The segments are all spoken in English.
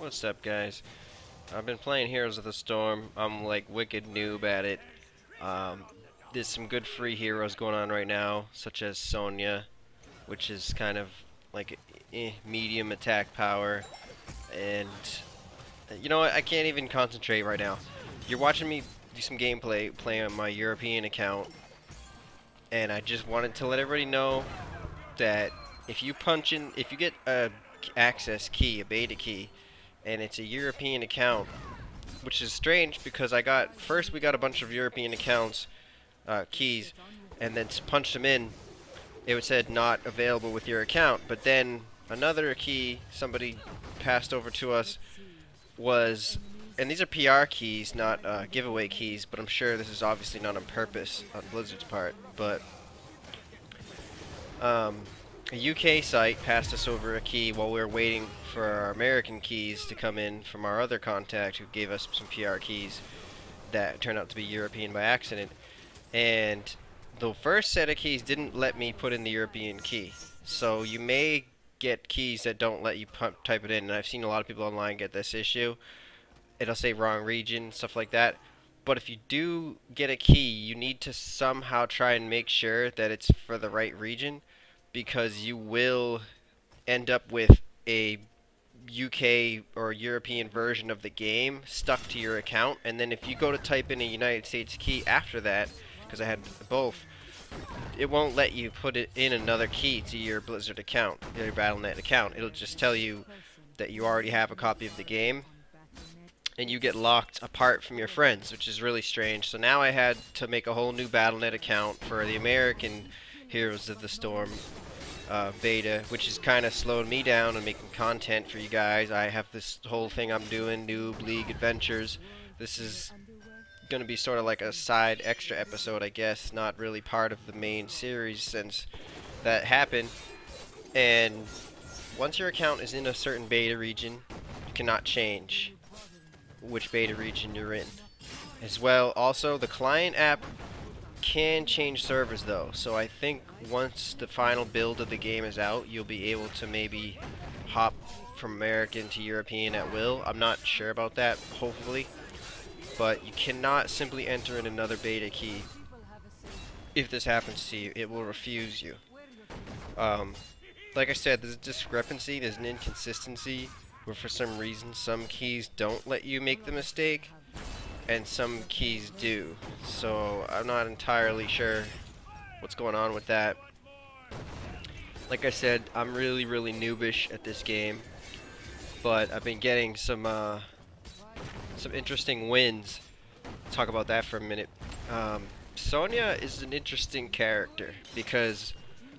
What's up, guys? I've been playing Heroes of the Storm. I'm like wicked noob at it. There's some good free heroes going on right now, such as Sonya, which is kind of like medium attack power. And you know what? I can't even concentrate right now. You're watching me do some gameplay, play on my European account, and I just wanted to let everybody know that if you get a access key, a beta key, and it's a European account, which is strange because first we got a bunch of European accounts keys, and then punched them in. It said not available with your account, but then another key somebody passed over to us was, and these are PR keys, not giveaway keys, but I'm sure this is obviously not on purpose on Blizzard's part, but a UK site passed us over a key while we were waiting for our American keys to come in from our other contact who gave us some PR keys that turned out to be European by accident. And the first set of keys didn't let me put in the European key. So you may get keys that don't let you type it in, and I've seen a lot of people online get this issue. It'll say wrong region, stuff like that. But if you do get a key, you need to somehow try and make sure that it's for the right region, because you will end up with a UK or European version of the game stuck to your account, and then if you go to type in a United States key after that, because I had both, it won't let you put it in another key to your Blizzard account, your Battle.net account. It'll just tell you that you already have a copy of the game, and you get locked apart from your friends, which is really strange. So now I had to make a whole new Battle.net account for the American Heroes of the Storm beta, which is kind of slowing me down and making content for you guys. I have this whole thing I'm doing, Noob League Adventures. This is going to be sort of like a side extra episode, I guess, not really part of the main series since that happened. And once your account is in a certain beta region, you cannot change which beta region you're in. As well, also, the client app can change servers though, so I think once the final build of the game is out, you'll be able to maybe hop from American to European at will. I'm not sure about that, hopefully, but you cannot simply enter in another beta key. If this happens to you, it will refuse you. Like I said, there's a discrepancy, there's an inconsistency where for some reason some keys don't let you make the mistake and some keys do, so I'm not entirely sure what's going on with that. Like I said, I'm really noobish at this game, but I've been getting some interesting wins. Talk about that for a minute. Sonya is an interesting character because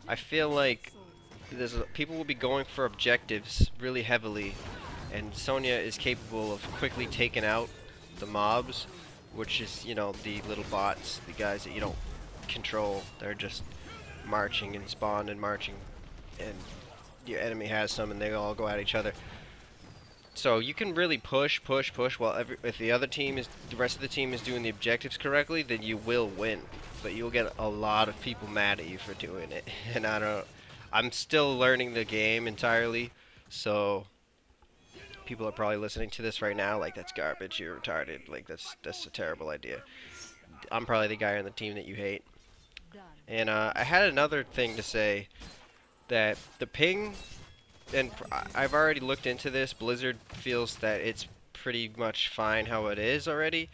I feel like people will be going for objectives really heavily, and Sonya is capable of quickly taking out the mobs, which is, you know, the little bots, the guys that you don't control. They're just marching and spawn and marching, and your enemy has some and they all go at each other. So you can really push while if the rest of the team is doing the objectives correctly, then you will win. But you'll get a lot of people mad at you for doing it. And I'm still learning the game entirely, so people are probably listening to this right now like, that's garbage, you're retarded, like that's a terrible idea. I'm probably the guy on the team that you hate. And I had another thing to say, that the ping, and I've already looked into this, Blizzard feels that it's pretty much fine how it is already.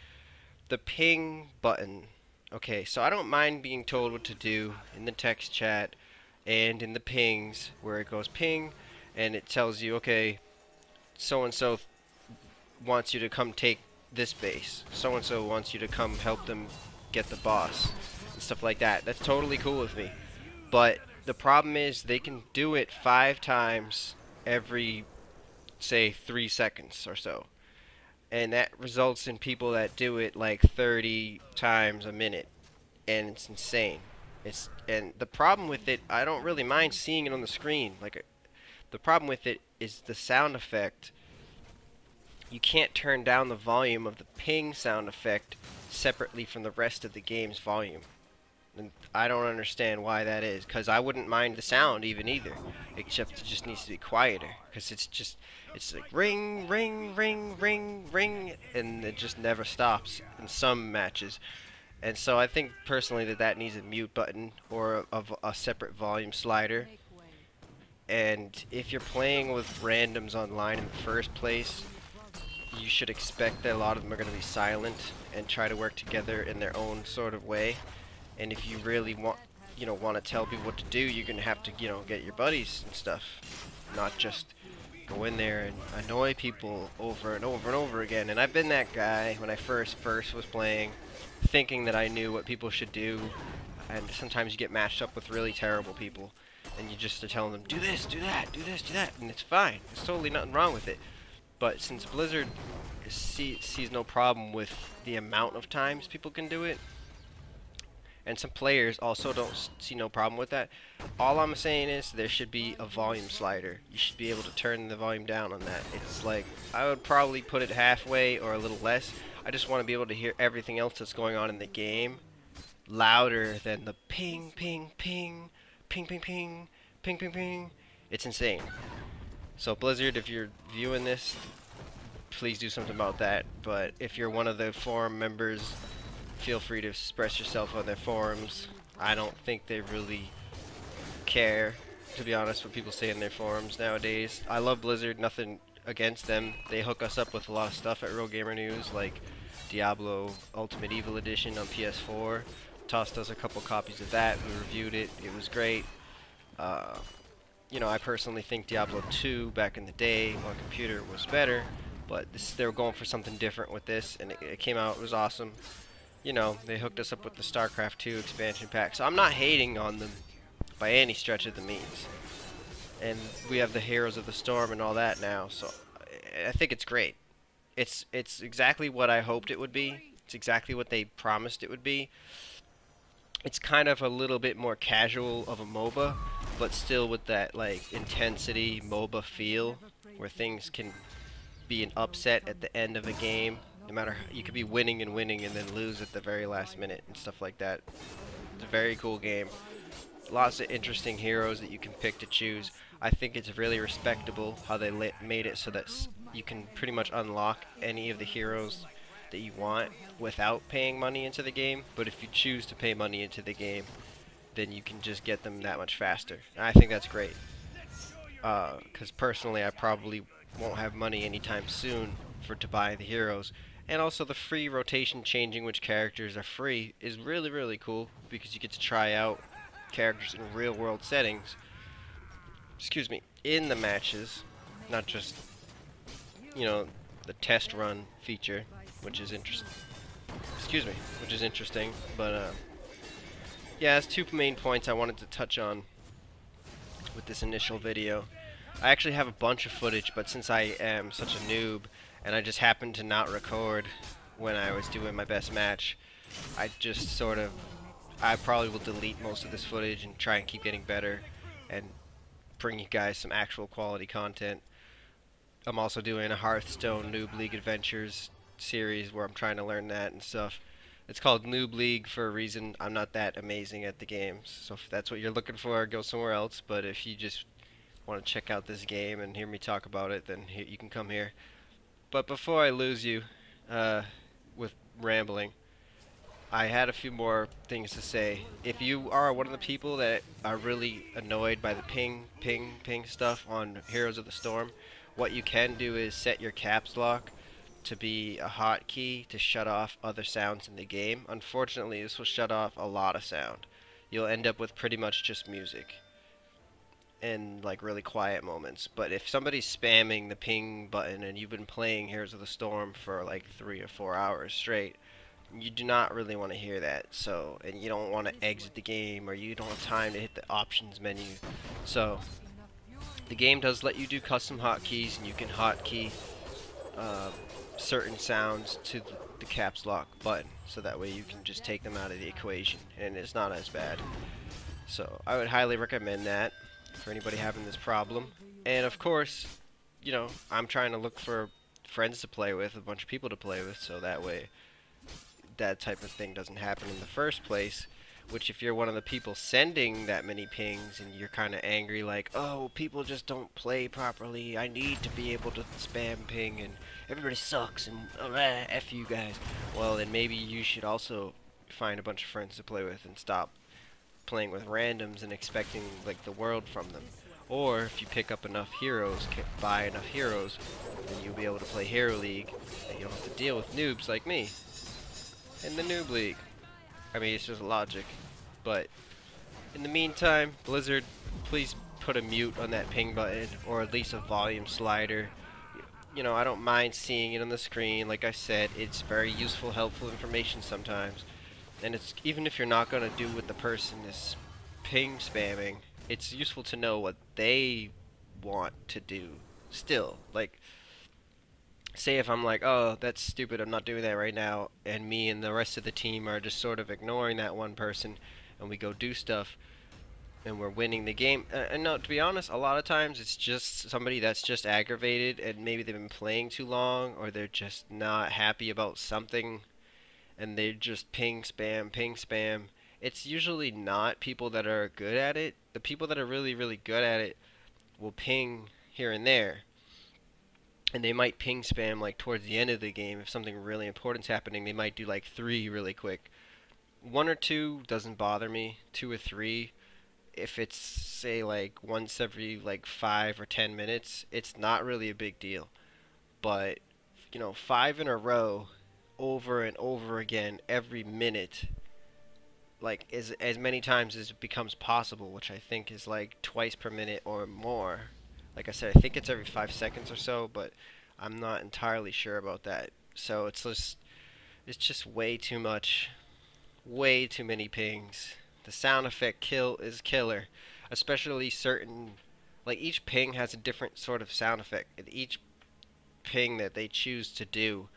The ping button, okay, so I don't mind being told what to do in the text chat and in the pings, where it goes ping and it tells you, okay, so-and-so wants you to come take this base, so-and-so wants you to come help them get the boss, and stuff like that. That's totally cool with me. But the problem is they can do it 5 times every, say, 3 seconds or so. And that results in people that do it like 30 times a minute. And it's insane. And the problem with it, I don't really mind seeing it on the screen. The problem with it is the sound effect. You can't turn down the volume of the ping sound effect separately from the rest of the game's volume. And I don't understand why that is, because I wouldn't mind the sound even either, except it just needs to be quieter, because it's like ring, ring, ring, ring, ring, and it just never stops in some matches. And so I think personally that needs a mute button or a separate volume slider. And if you're playing with randoms online in the first place, you should expect that a lot of them are going to be silent and try to work together in their own sort of way. And if you really want to tell people what to do, you're going to have to, get your buddies and stuff, not just go in there and annoy people over and over and over again. And I've been that guy when I first was playing, thinking that I knew what people should do, and sometimes you get matched up with really terrible people, and you just are telling them, do this, do that, do this, do that, and it's fine. There's totally nothing wrong with it. But since Blizzard sees no problem with the amount of times people can do it, and some players also don't see no problem with that, all I'm saying is there should be a volume slider. You should be able to turn the volume down on that. It's like, I would probably put it halfway or a little less. I just want to be able to hear everything else that's going on in the game louder than the ping, ping, ping, ping, ping, ping, ping, ping, ping. It's insane. So Blizzard, if you're viewing this, please do something about that. But if you're one of the forum members, feel free to express yourself on their forums. I don't think they really care, to be honest, what people say in their forums nowadays. I love Blizzard, nothing against them. They hook us up with a lot of stuff at RealGamerNewz, like Diablo Ultimate Evil Edition on PS4. Tossed us a couple copies of that. We reviewed it. It was great. I personally think Diablo 2 back in the day on computer was better, but they were going for something different with this, and it came out. It was awesome. They hooked us up with the StarCraft 2 expansion pack, so I'm not hating on them by any stretch of the means. And we have the Heroes of the Storm and all that now, so I think it's great. It's exactly what I hoped it would be. It's exactly what they promised it would be. It's kind of a little bit more casual of a MOBA, but still with that like intensity MOBA feel, where things can be an upset at the end of a game. No matter, you could be winning and then lose at the very last minute and stuff like that. It's a very cool game. Lots of interesting heroes that you can pick to choose. I think it's really respectable how they made it so that you can pretty much unlock any of the heroes that you want without paying money into the game. But if you choose to pay money into the game, then you can just get them that much faster. And I think that's great. Because personally, I probably won't have money anytime soon to buy the heroes. And also the free rotation, changing which characters are free, is really, really cool, because you get to try out characters in real world settings, in the matches, not just, the test run feature, which is interesting. But yeah, there's two main points I wanted to touch on with this initial video. I actually have a bunch of footage, but since I am such a noob and I just happened to not record when I was doing my best match, I probably will delete most of this footage and try and keep getting better and bring you guys some actual quality content. I'm also doing a Hearthstone Noob League Adventures series where I'm trying to learn that and stuff. It's called Noob League for a reason. I'm not that amazing at the games, so if that's what you're looking for, go somewhere else. But if you just want to check out this game and hear me talk about it, then you can come here. But before I lose you with rambling, I had a few more things to say. If you are one of the people that are really annoyed by the ping, ping, ping stuff on Heroes of the Storm, what you can do is set your caps lock to be a hotkey to shut off other sounds in the game. Unfortunately, this will shut off a lot of sound. You'll end up with pretty much just music and like really quiet moments. But if somebody's spamming the ping button and you've been playing Heroes of the Storm for like 3 or 4 hours straight, you do not really want to hear that. So, and you don't want to exit the game, or you don't have time to hit the options menu. So the game does let you do custom hotkeys, and you can hotkey certain sounds to the caps lock button, so that way you can just take them out of the equation and it's not as bad. So I would highly recommend that for anybody having this problem. And of course, I'm trying to look for friends to play with, a bunch of people to play with, so that way that type of thing doesn't happen in the first place. which if you're one of the people sending that many pings and you're kind of angry like, oh, people just don't play properly, I need to be able to spam ping and everybody sucks and F you guys, well then maybe you should also find a bunch of friends to play with and stop playing with randoms and expecting like the world from them. Or if you pick up enough heroes, buy enough heroes, then you'll be able to play Hero League and you don't have to deal with noobs like me in the Noob League. I mean, it's just logic. But in the meantime, Blizzard, please put a mute on that ping button, or at least a volume slider. You know, I don't mind seeing it on the screen. Like I said, it's very useful, helpful information sometimes. And it's even if you're not gonna do what the person is ping spamming, it's useful to know what they want to do still. Like, say if I'm like, oh, that's stupid, I'm not doing that right now, and me and the rest of the team are just sort of ignoring that one person, and we go do stuff, and we're winning the game. And no, to be honest, a lot of times it's just somebody that's just aggravated, and maybe they've been playing too long, or they're just not happy about something, and they just ping spam. It's usually not people that are good at it. The people that are really, really good at it will ping here and there. And they might ping spam like towards the end of the game. If something really important's happening, they might do like 3 really quick. 1 or 2 doesn't bother me. 2 or 3, if it's say like once every like 5 or 10 minutes, it's not really a big deal. But you know, 5 in a row, over and over again, every minute, like as many times as it becomes possible, which I think is like twice per minute or more. Like I said, I think it's every 5 seconds or so, but I'm not entirely sure about that. So it's just way too much, way too many pings. The sound effect is killer, especially certain, like each ping has a different sort of sound effect, and each ping that they choose to do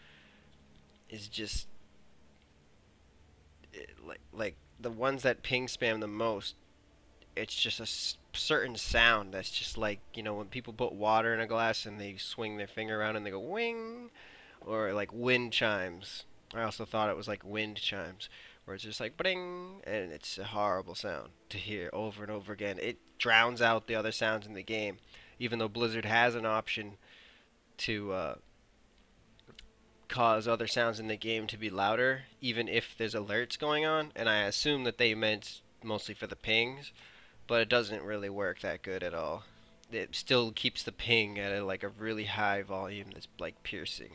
is just like the ones that ping spam the most, it's just a certain sound that's just like, you know, when people put water in a glass and they swing their finger around and they go wing, or like wind chimes. I also thought it was like wind chimes, where it's just like bling, and it's a horrible sound to hear over and over again. It drowns out the other sounds in the game, even though Blizzard has an option to cause other sounds in the game to be louder, even if there's alerts going on, and I assume that they meant mostly for the pings, but it doesn't really work that good at all. It still keeps the ping at like a really high volume that's like piercing.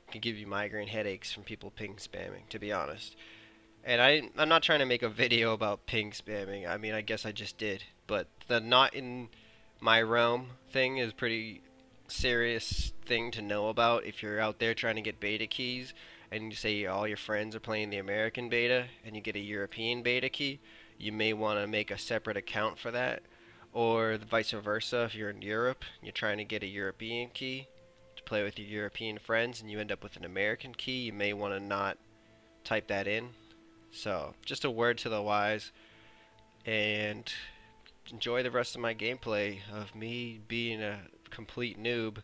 It can give you migraine headaches from people ping spamming, to be honest. And I'm not trying to make a video about ping spamming. I mean, I guess I just did, but the not in my realm thing is pretty serious thing to know about if you're out there trying to get beta keys and you say all your friends are playing the American beta and you get a European beta key. You may want to make a separate account for that, or the vice versa. If you're in Europe, you're trying to get a European key to play with your European friends and you end up with an American key, you may want to not type that in. So just a word to the wise, and enjoy the rest of my gameplay of me being a complete noob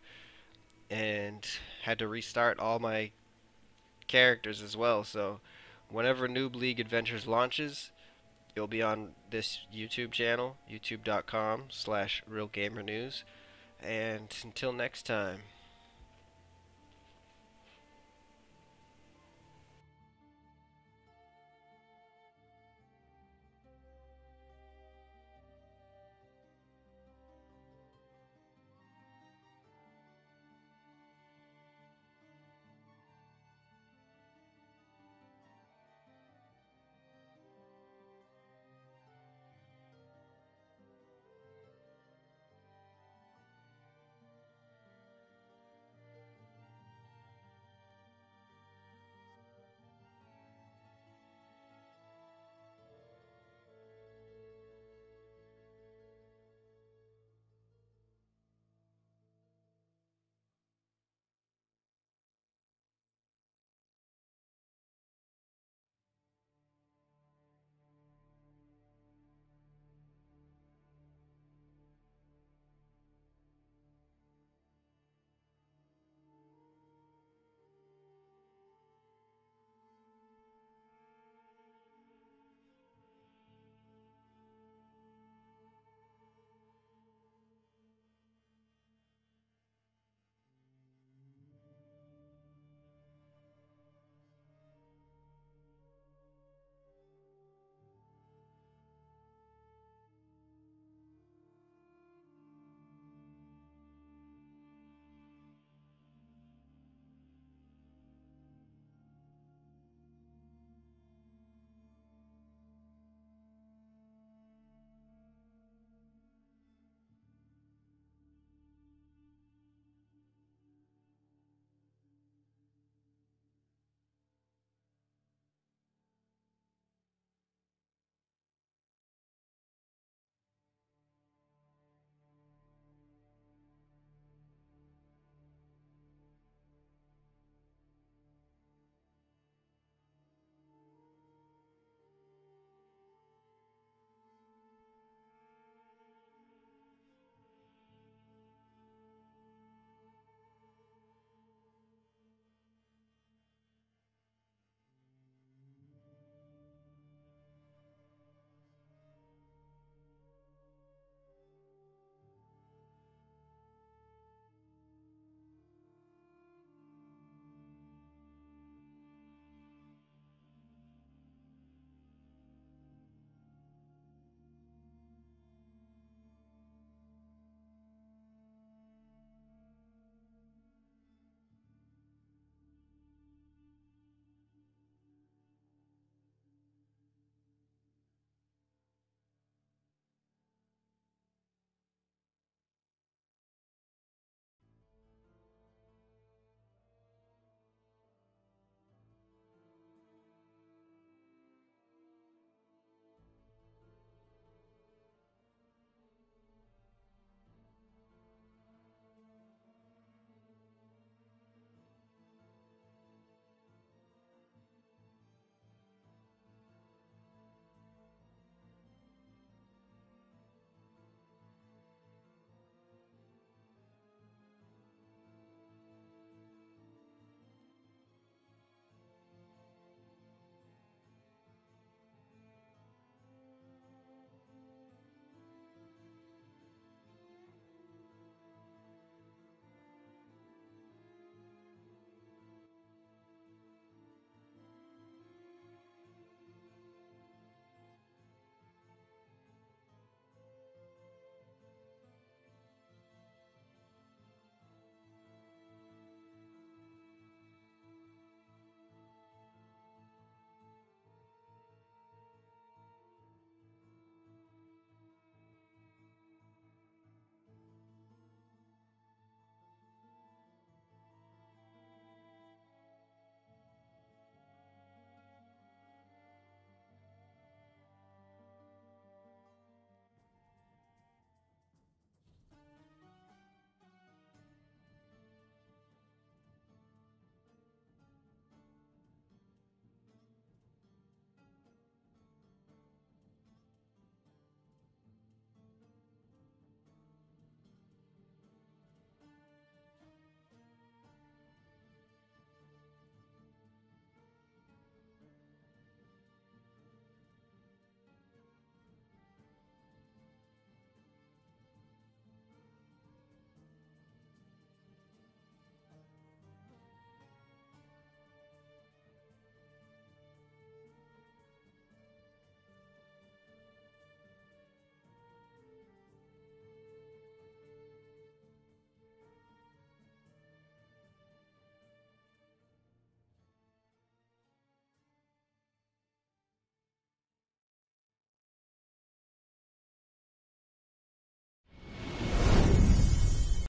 and had to restart all my characters as well. So whenever Noob League Adventures launches, it'll be on this YouTube channel, youtube.com/RealGamerNewz. And until next time.